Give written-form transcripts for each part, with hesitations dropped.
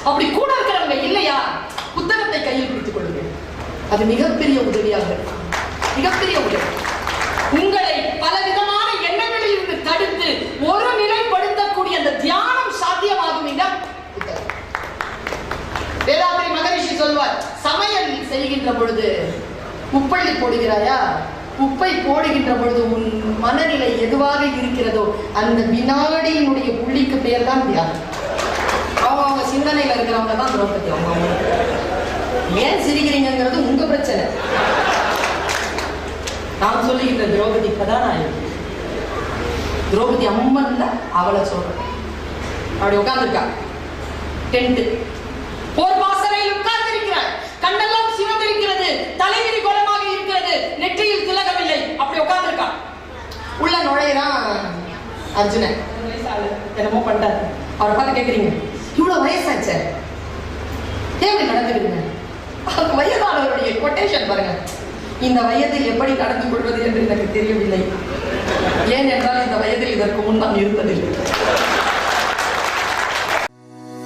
அப்படி கூட இருக்கிறவங்க இல்லையா, புத்தகத்தை கையில் பிடித்துக் கொள்ளுங்கள். அது மிகப்பெரிய உதவியாக இருக்கும். மிகப்பெரிய உதவி. உங்களை பலவிதமான எண்ணங்களில் இருந்து தடுத்து ஒரு நிலைப்படுத்தக்கூடிய அந்த தியானம் சாத்தியமாகும் இடம் புத்தகம். வேதாத்ரி மகரிஷி சொல்வார், சமையல் செய்கின்ற பொழுது உப்பள்ளி போடுகிறாயா, உப்பை போடுகின்ற பொழுது உன் மனநிலை எதுவாக இருக்கிறதோ அந்த வினாடியினுடைய புள்ளிக்கு பெயர் தான் தியானம். அவங்க சிந்தனையில இருக்கிறவங்க தான் திரௌபதி. அவங்க ஏன் சிரிக்கிறீங்கிறது உங்க பிரச்சனை. நான் சொல்லுகின்ற திரௌபதி கதாநாயகி, திரௌபதி அம்மன் அவளை சொல்றேன். அப்படி உட்கார்ந்துருக்கா, டென்ட் போர் பாசறையில் உட்கார்ந்திருக்கிறார். கண்ணெல்லாம் சிவந்திருக்கிறது, தலைவிரி கோலமாக இருக்கிறது, நெற்றியில் திலகமில்லை. அப்படி உட்கார்ந்திருக்கா. உள்ள நுழையிறான் அர்ஜுனன். என்னமோ பண்றாரு. அவரை பார்த்து கேட்குறீங்க, இவ்வளவு வயசாச்ச எப்படி நடந்துக்கிறீங்க? அந்த வயதானவருடைய கொட்டேஷன் பாருங்க. இந்த வயதில் எப்படி நடந்து கொள்வது என்று எனக்கு தெரியவில்லை. ஏனென்றால் இந்த வயதில் இதற்கு முன் நான் இருந்ததில்லை.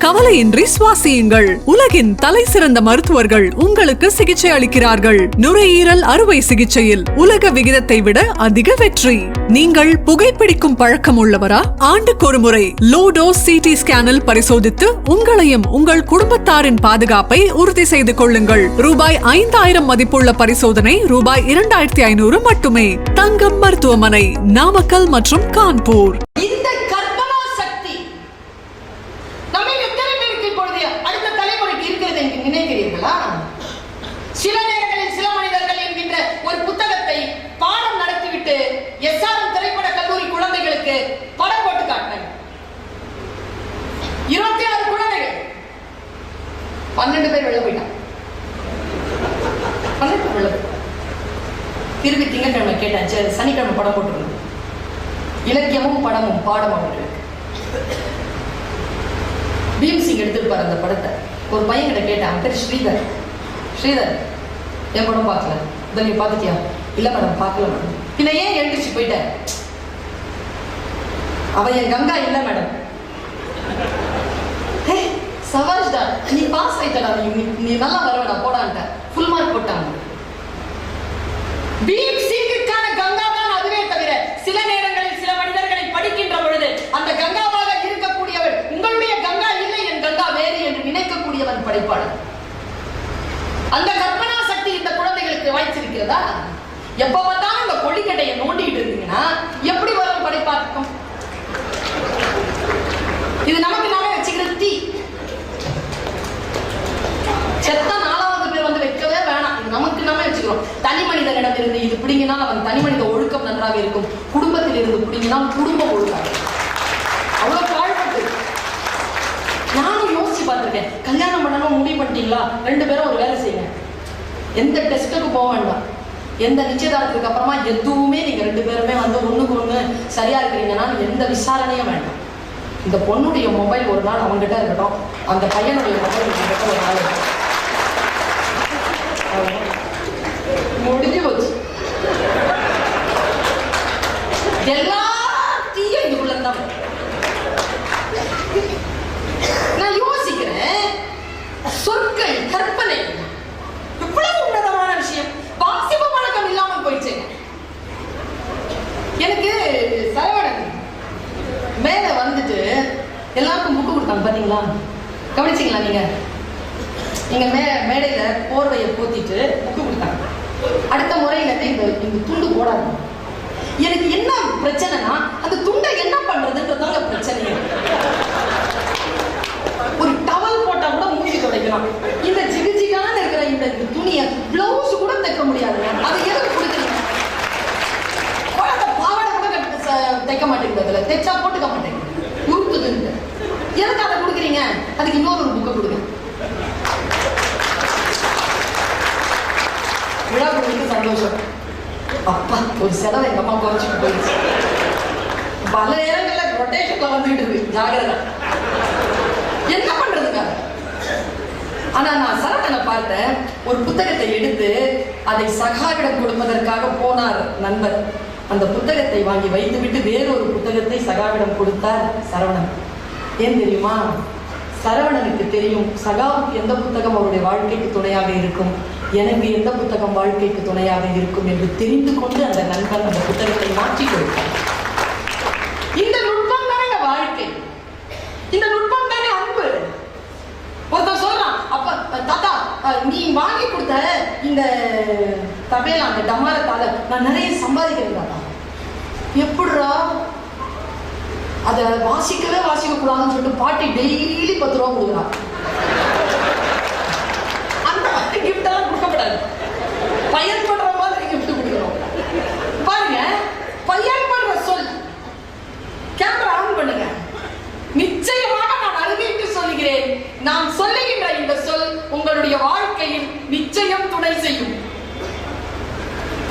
கவலையின்றி சுவாசியுங்கள். உலகின் தலை சிறந்த மருத்துவர்கள் உங்களுக்கு சிகிச்சை அளிக்கிறார்கள். நுரையீரல் அறுவை சிகிச்சையில் உலக விகிதத்தை விட அதிக வெற்றி. நீங்கள் புகைப்பிடிக்கும் பழக்கம் உள்ளவரா? ஆண்டுக்கு ஒரு முறை லோ டோஸ் சிடி ஸ்கேனில் பரிசோதித்து உங்களையும் உங்கள் குடும்பத்தாரின் பாதுகாப்பை உறுதி செய்து கொள்ளுங்கள். ரூபாய் 5000 மதிப்புள்ள பரிசோதனை ரூபாய் 2500 மட்டுமே. தங்கம் மருத்துவமனை, நாமக்கல் மற்றும் கான்பூர். நினைக்கிறீர்களா? சில நேரங்களில் சில மனிதர்கள் என்கின்ற ஒரு புத்தகத்தை பாடம் நடத்திவிட்டு எஸ்ஆர்எம் திரைப்பட கல்லூரி குழந்தைகளுக்கு படம் போட்டு காட்டினாங்க. 26 குழந்தைகள், 12 பேர் வெளில போயிட்டாங்க. 12 பேர் வெளில போயிட்டாங்க. திருப்பி திங்கட்கிழமை கேட்டேன், சரி சனிக்கிழமை படம் போட்டுருந்தோம். இலக்கியமும் படமும் பாடம் அவர்களுக்கு. பீம்சிங் எடுத்துருப்பார் அந்த படத்தை. ஒரு பையன் கிட்ட கேட்டேன், பேர் ஸ்ரீதர். ஸ்ரீதர், என் படம் பார்க்கல. இதை நீ பார்த்துட்டியா? இல்லை மேடம், பார்க்கல மேடம். பின்ன ஏன் எழுந்திரிச்சு போயிட்டேன்? அவ என் கங்கா இல்லை மேடம். ஹே சவாஷ்டா, நீ பாஸ் ஆயிட்டடா, நீ நல்லா வரவேடா போடான்ட்ட. ஃபுல் மார்க் போட்டாங்க. பீம்சிங்குக்கான கங்கா தான் அதுவே தவிர சில நேரங்களில் சில மனிதர்களை படிக்கின்ற பொழுது அந்த கங்காவாக இருக்கக்கூடியவள் உங்களுடைய கங்கா இல்லை, என் கங்கா வேறு என்று நினைக்கக்கூடியவன் படைப்பாளர். அந்த கற்பனா சக்தி இந்த குழந்தைகளுக்கு வாய்ச்சிருக்கிறதா? எப்ப பார்த்தாலும் இந்த கொள்ளிக்கட்டையை நோண்டிட்டு இருந்தீங்கன்னா எப்படி வரும் படைப்பாக்கும்? இது நமக்கு நாமே வச்சுக்கிறது தீ. செத்த 4வது பேர் வந்து வைக்கவே வேணாம். இது நமக்கு நாமே வச்சுக்கிறோம். தனி மனிதனிடம் இருந்து இது பிடிங்கினால் அவன் தனி மனித ஒழுக்கம் நன்றாக இருக்கும். குடும்பத்தில் இருந்து பிடிங்கினால் குடும்பம் ஒழுங்காக. அவ்வளவு பாழ்பட்டு நானும் யோசிச்சு பார்த்திருக்கேன். கல்யாணம் பண்ணணும் முடிவு பண்ணிட்டீங்களா, 2 பேரும் ஒரு வேலை செய்யுங்க. எந்த டெஸ்ட்டுக்கு போக வேண்டாம். எந்த நிச்சயதார்த்தத்துக்கு அப்புறமா எதுவுமே நீங்க 2 பேருமே வந்து ஒண்ணுக்கு ஒண்ணு சரியா இருக்கிறீங்கன்னா எந்த விசாரணையும் வேண்டாம். இந்த பொண்ணுடைய மொபைல் ஒரு நாள் அவங்ககிட்ட இருக்கட்டும், அந்த பையனுடைய மொபைல் ஒரு நாள் இருக்கட்டும். முடிஞ்சு போச்சு. எல்லாத்தையும் இதுக்குள்ளதான். நான் யோசிக்கிறேன், சொற்கள் கற்பனை இவ்வளவு உன்னதமான விஷயம் வாசிப்பு பழக்கம் இல்லாமல் போயிடுச்சு. எனக்கு சரவணன் மேல வந்துட்டு எல்லாருக்கும் புக்கு கொடுத்தாங்க பாத்தீங்களா? கவனிச்சிங்களா? நீங்க மேடையில போர்வையை போத்திட்டு புக்கு கொடுத்தாங்க. அடுத்த முறையில இந்த துண்டு போடாது. எனக்கு என்ன பிரச்சனைனா அந்த துண்டை என்ன பண்றதுன்றதாங்க பிரச்சனையே. ஒரு டவல் போட்டா கூட மூஞ்சி துடைக்கலாம். இந்த ஜிகிஜிகான இருக்கிற இந்த துணியை பிளவுஸ் கூட தைக்க முடியாது. அது எதுக்கு கொடுக்குறீங்க? பாவாடை கூட தைக்க மாட்டேங்குது. அதுல தைச்சா போட்டுக்க மாட்டேங்குது, உருத்துதுன்னு. எதுக்கு அதை கொடுக்குறீங்க? அதுக்கு இன்னொரு புக்கை கொடுங்க. விழா கொடுத்து சந்தோஷம். அப்பா ஒரு செலவு எங்க அம்மா குறைச்சிட்டு போயிடுச்சு. பல நேரங்கள்ல ரொட்டேஷன்ல வந்துட்டு இருக்கு. ஜாகிரதை. என்ன பண்றதுக்காக? ஆனா நான் சரவணனை பார்த்தேன். ஒரு புத்தகத்தை எடுத்து அதை சகாவிடம் கொடுப்பதற்காக போனார் நண்பர். அந்த புத்தகத்தை வாங்கி வைத்துவிட்டு வேறொரு புத்தகத்தை சகாவிடம் கொடுத்தார் சரவணன். ஏன் தெரியுமா? சரவணனுக்கு தெரியும் சகாவுக்கு எந்த புத்தகம் அவருடைய வாழ்க்கைக்கு துணையாக இருக்கும், எனக்கு எந்த புத்தகம் வாழ்க்கைக்கு துணையாக இருக்கும் என்று தெரிந்து கொண்டு அந்த நண்பன் அந்த புத்தகத்தை மாற்றிக் கொடுத்தார். இந்த நுட்பம் தானே வாழ்க்கை, இந்த நுட்பம் தானே அன்பு. ஒருத்தர் சொல்றான், அப்ப தாத்தா நீ வாங்கி கொடுத்த இந்த தபேலா அந்த டமாரத்தால நான் நிறைய சம்பாதிக்கிறேன் தாத்தா. எப்படிரா? அதை வாசிக்க கூடாதுன்னு சொல்லிட்டு பாட்டி டெய்லி 10 ரூபா கொடுக்குறான். அந்த கிஃப்ட் எல்லாம் கொடுக்கப்படாது, பயன்படுற மாதிரி கிஃப்ட் கொடுக்குறோம். பாருங்க, பயன்படுற சொல். கேமரா ஆன் பண்ணுங்க. நிச்சயமாக நான் அறுதிட்டு சொல்கிறேன், நான் சொல்லுகின்ற இந்த சொல் உங்களுடைய வாழ்க்கையில் நிச்சயம் துணை செய்யும்.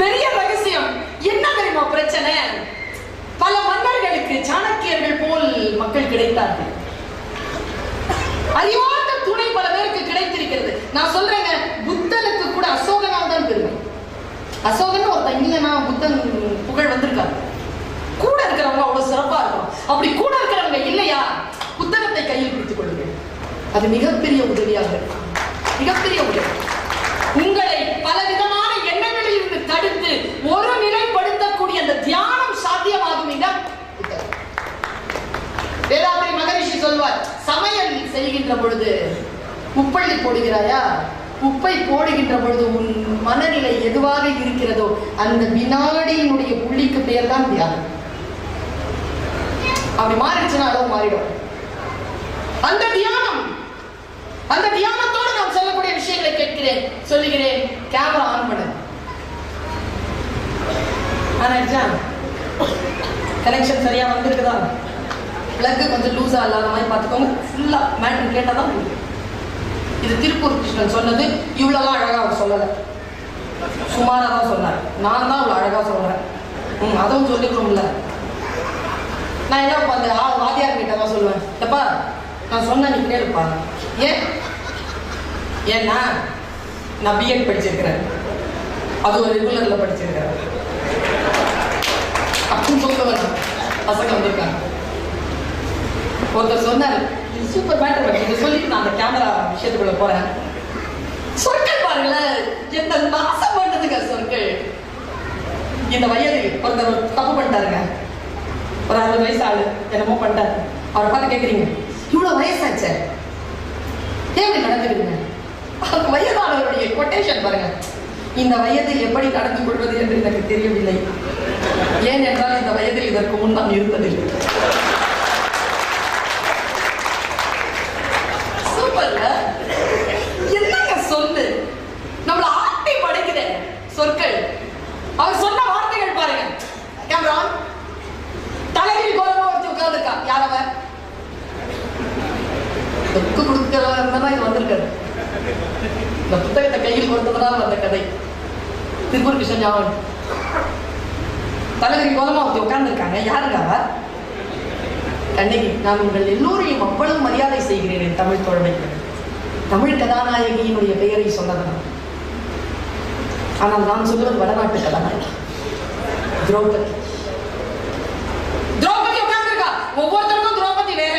பெரிய ரகசியம் என்ன தெரியுமா பிரச்சனை? பல மன்னர்களுக்கு சாணக்கியர்கள் போல் மக்கள் கிடைத்தார்கள். அறிவார்ந்த துணை பல பேருக்கு கிடைத்திருக்கிறது. நான் சொல்றேங்க, புத்தனுக்கு கூட அசோகனால் தான் பெருமை. அசோகன் ஒருத்தன் இல்லைன்னா புத்தன் புகழ் வந்திருக்காரு. கூட இருக்கிறவங்க அவ்வளவு சிறப்பா இருக்கும். அப்படி கூட இருக்கிறவங்க இல்லையா, புத்தகத்தை கையில் பிடித்துக் கொள்ளுங்கள். அது மிகப்பெரிய உதவியாக இருக்கும், மிகப்பெரிய உதவி. உங்களை பல விதமான எண்ணங்களில் இருந்து தடுத்து ஒரு நிலைப்படுத்தக்கூடிய அந்த தியானம் சாத்தியமாகும் இடம் புத்தகம். வேதாத்ரி மகரிஷி சொல்வார், சமையல் செய்கின்ற பொழுது உப்பள்ளி போடுகிறாயா, உப்பை போடுகின்ற பொழுது உன் மனநிலை எதுவாக இருக்கிறதோ அந்த வினாடியினுடைய புள்ளிக்கு பெயர் தான் தியானம். அப்படி மாறிடுச்சுன்னா அளவு மாறிடும். அந்த தியானம், அந்த தியானத்தோடு நான் சொல்லக்கூடிய விஷயங்களை கேட்கிறேன், சொல்லுகிறேன். கேமரா ஆன் பண்ணு. ஆனா கனெக்ஷன் சரியா வந்திருக்குதா? பிளக் கொஞ்சம் லூஸா இல்லாத மாதிரி பார்த்துக்கோங்க. ஃபுல்லா மேட்ரு கேட்டாதான் புரியும். இது திருப்பூர் கிருஷ்ணன் சொன்னது. இவ்வளவுலாம் அழகா அவர் சொல்லலை, சுமாரா தான் சொன்னார். நான் தான் இவ்வளவு அழகா சொல்றேன். அதுவும் சொல்லிக்கிறோம்ல. நான் என்ன அந்த வாத்தியார் கிட்ட தான் சொல்லுவேன், எப்பா நான் சொன்ன நீ கேளுப்பா. ஏன்னா நான் பிஎட் படிச்சிருக்கிறேன், அது ஒரு ரெகுலர்ல படிச்சிருக்கிறேன் அப்படின்னு சொல்லுவேன். பசங்க வந்திருக்காங்க. ஒருத்தர் சொன்னார், இது சூப்பர் மேட்டர், இதை சொல்லிட்டு நான் அந்த கேமரா விஷயத்துக்குள்ள போறேன். சொற்கள் பாருங்களேன், எந்த நாசம் பண்ணதுங்க சொற்கள். இந்த வயது ஒருத்தர் தப்பு பண்ணிட்டாருங்க, ஒரு 60 வயசு ஆளு என்னமோ பண்ணிட்டாரு. அவரை பார்த்து கேட்குறீங்க, இவ்வளவு வயசாச்சே ஏன் நடந்துடுங்க? அந்த வயதானவருடைய கொட்டேஷன் பாருங்க, இந்த வயதில் எப்படி நடந்து கொள்வது என்று எனக்கு தெரியவில்லை, ஏனென்றால் இந்த வயதில் இதற்கு முன் நான் இருந்ததில்லை. சூப்பர்ல, என்னங்க சொல்லு, நம்மள ஆட்டி படைக்குது சொற்கள். அவர் சொன்ன வார்த்தைகள் பாருங்க. கேமரா தலையில் கோலமா வச்சு உட்கார்ந்துருக்கா. யாரவ தொக்கு கொடுக்கிறதா இருந்தா இது வந்திருக்காரு. இந்த புத்தகத்தை கையில் கொடுத்ததுனால வந்த கதை. திருப்பூர் கிருஷ்ணன் ஞாபகம். தலைவரி கோலமா வச்சு உட்கார்ந்துருக்காங்க. யாருங்க அவ? கண்ணகி. நான் உங்கள் எல்லோரையும் அவ்வளவு மரியாதை செய்கிறேன் என் தமிழ் தோழமைக்கு. தமிழ் கதாநாயகியினுடைய பெயரை சொன்னதான். ஆனால் நான் சொல்லுவது வடநாட்டு கதாநாயகி திரௌபதி. திரௌபதி உட்கார்ந்துருக்கா. ஒவ்வொருத்தருக்கும் திரௌபதி வேற.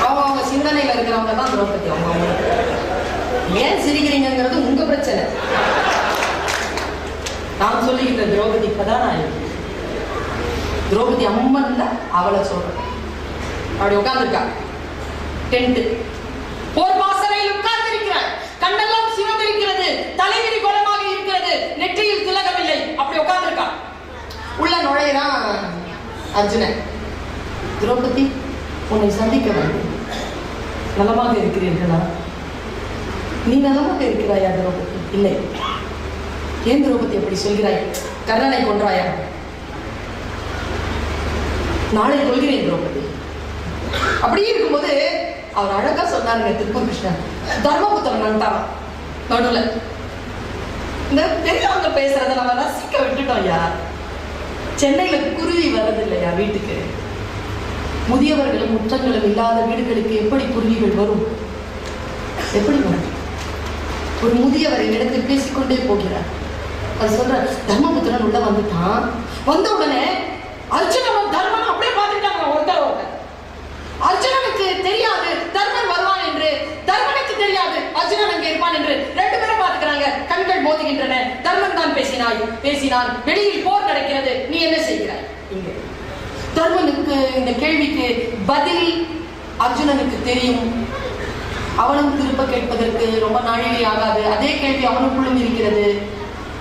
அவங்க சிந்தனையில இருக்கிறவங்க தான் திரௌபதி. அவங்க ஏன் சிரிக்கிறீங்கிறது உங்க பிரச்சனை. நான் சொல்லுகின்ற திரௌபதி கதாநாயகி. திரௌபதி அம்மன்ல அவளை சொல்றேன். அப்படி உட்கார்ந்துருக்கா. டென்ட் போர் பாசறையில் உட்கார்ந்திருக்கிறார். கண்ணெல்லாம் சிவந்திருக்கிறது, தலைவிரி கோலமாக இருக்கிறது, நெற்றியில் திலகமில்லை. அப்படி உட்கார்ந்திருக்கா. உள்ள நுழையிறான் அர்ஜுனன். திரௌபதி, உன்னை சந்திக்க வேண்டும். நலமாக இருக்கிறீர்களா? நீ நலமாக இருக்கிறாயா திரௌபதி? இல்லை. ஏன் திரௌபதி அப்படி சொல்கிறாய்? கர்ணனை கொன்றாயா? நாளை கொள்கிறேன் திரௌபதி. அப்படி இருக்கும்போது அவர் அழகா சொன்னாருங்க திருப்பூர் கிருஷ்ணன். தர்மபுத்திரன் நட்டாராம் நடுவுல. இந்த பெரியவங்க பேசுறத நம்ம ரசிக்க விட்டுட்டோம். ஐயா, சென்னையில குருவி வர்றது இல்லையா வீட்டுக்கு? முதியவர்களும் முற்றங்களும் இல்லாத வீடுகளுக்கு எப்படி குருவிகள் வரும்? எப்படி வரும்? ஒரு முதியவரை இடத்தில் பேசிக்கொண்டே போகிறார். அது சொல்ற, தர்மபுத்திரன் உள்ள வந்துட்டான். வந்த உடனே அர்ஜுனன் தர்மன் அப்படியே பார்த்து பேசினான். வெளியில் போர் நடக்கிறது, நீ என்ன செய்கிறாய்? இங்க தர்மனுக்கு இந்த கேள்விக்கு பதில் அர்ஜுனனுக்கு தெரியும். அவனும் திரும்ப கேட்பதற்கு ரொம்ப நாழிகை ஆகாது. அதே கேள்வி அவனுக்குள்ளும் இருக்கிறது.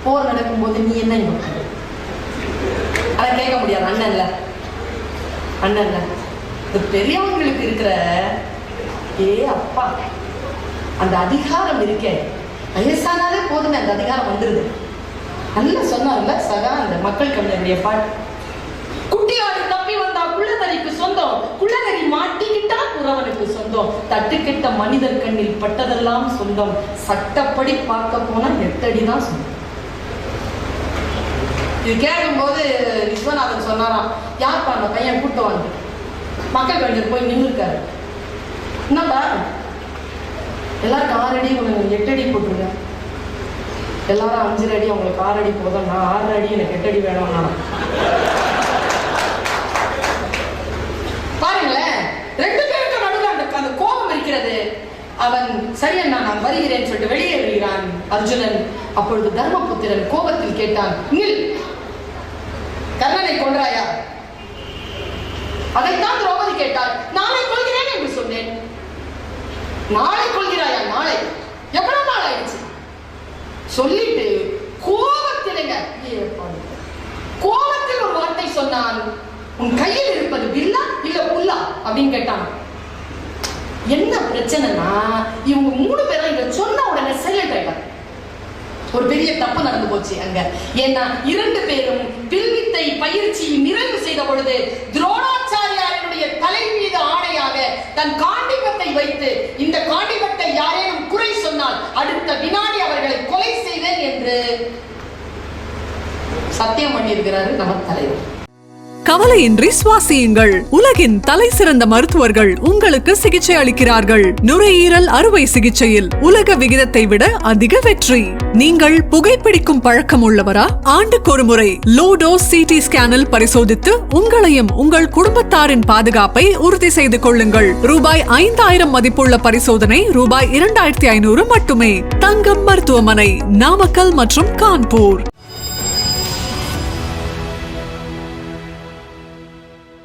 போர் நடக்கும் போது நீ என்ன அதை கேட்க முடியாது. அண்ணன்ல பெரியவங்களுக்கு இருக்கிற அப்பா அந்த அதிகாரம் இருக்கே, வயசானாலே போதுமே அந்த அதிகாரம் வந்துருது. நல்லா சொன்னார்ல சகா அந்த மக்கள் கவிஞருடைய பாட்டு. குட்டியாடு தப்பி வந்தா குள்ளநரிக்கு சொந்தம், குள்ளநரி மாட்டிக்கிட்டா குறவனுக்கு சொந்தம், தட்டுக்கெட்ட மனிதர் கண்ணில் பட்டதெல்லாம் சொந்தம், சட்டப்படி பார்க்க போனா 8 அடி தான் சொந்தம். இது கேட்கும் போது விஸ்வநாதன் சொன்னாராம், யார்ப்பா அந்த பையன் கூட்டம் வந்து மக்கள் கவிஞர் போய் நின்று இருக்காரு. என்னப்பா எல்லாரும் 6 அடி, உனக்கு 8 அடி போட்டுருங்க. எல்லாரும் 5 அடி, அவங்களுக்கு 6 அடி போதும், நான் 6 அடி, எனக்கு 8 அடி வேணும். பாருங்களேன், 2 பேருக்கு நடுவில் அந்த கோபம் இருக்கிறது. அவன் சரி அண்ணா நான் வருகிறேன் சொல்லிட்டு வெளியே வருகிறான் அர்ஜுனன். அப்பொழுது தர்மபுத்திரன் கோபத்தில் கேட்டான், நில், கர்ணனை கொன்றாயா? அதைத்தான் திரௌபதி கேட்டாள். நாளை கொள்கிறேன் என்று சொன்னேன். நாளை கொள்கிறாயா? நாளை எவ்வளவு நாள் ஆயிடுச்சு சொல்லிட்டு கோபத்தில் ஒரு வார்த்தை சொன்னான். உன் கையில் இருப்பது வில்லா இல்ல புல்லா அப்படின்னு கேட்டான். என்ன பிரச்சனைனா இவங்க 3 பேரும் இத சொன்ன உடனே சைலண்ட் ஆயிட்டாங்க. ஒரு பெரிய தப்பு நடந்து போச்சு அங்க. ஏன்னா 2 பேரும் வில்வித்தை பயிற்சியை நிறைவு செய்த பொழுது துரோணாச்சாரியாருடைய தலை மீது ஆணையாக தன் காண்டிபத்தை வைத்து, இந்த காண்டிபத்தை யாரேனும் குறை சொன்னால் அடுத்த வினாடி அவர்களை கொலை செய்வேன் என்று சத்தியம் பண்ணியிருக்கிறாரு நம்ம தலைவர். கவலையின்றி சுவாசியுங்கள். உலகின் தலை சிறந்த மருத்துவர்கள் உங்களுக்கு சிகிச்சை அளிக்கிறார்கள். நுரையீரல் அறுவை சிகிச்சையில் உலக விகிதத்தை விட அதிக வெற்றி. நீங்கள் புகைப்பிடிக்கும் பழக்கம் உள்ளவரா? ஆண்டுக்கொரு முறை லோ டோஸ் சிடி ஸ்கேனில் பரிசோதித்து உங்களையும் உங்கள் குடும்பத்தாரின் பாதுகாப்பை உறுதி செய்து கொள்ளுங்கள். ரூபாய் 5000 மதிப்புள்ள பரிசோதனை ரூபாய் 2500 மட்டுமே. தங்கம் மருத்துவமனை, நாமக்கல் மற்றும் கான்பூர்.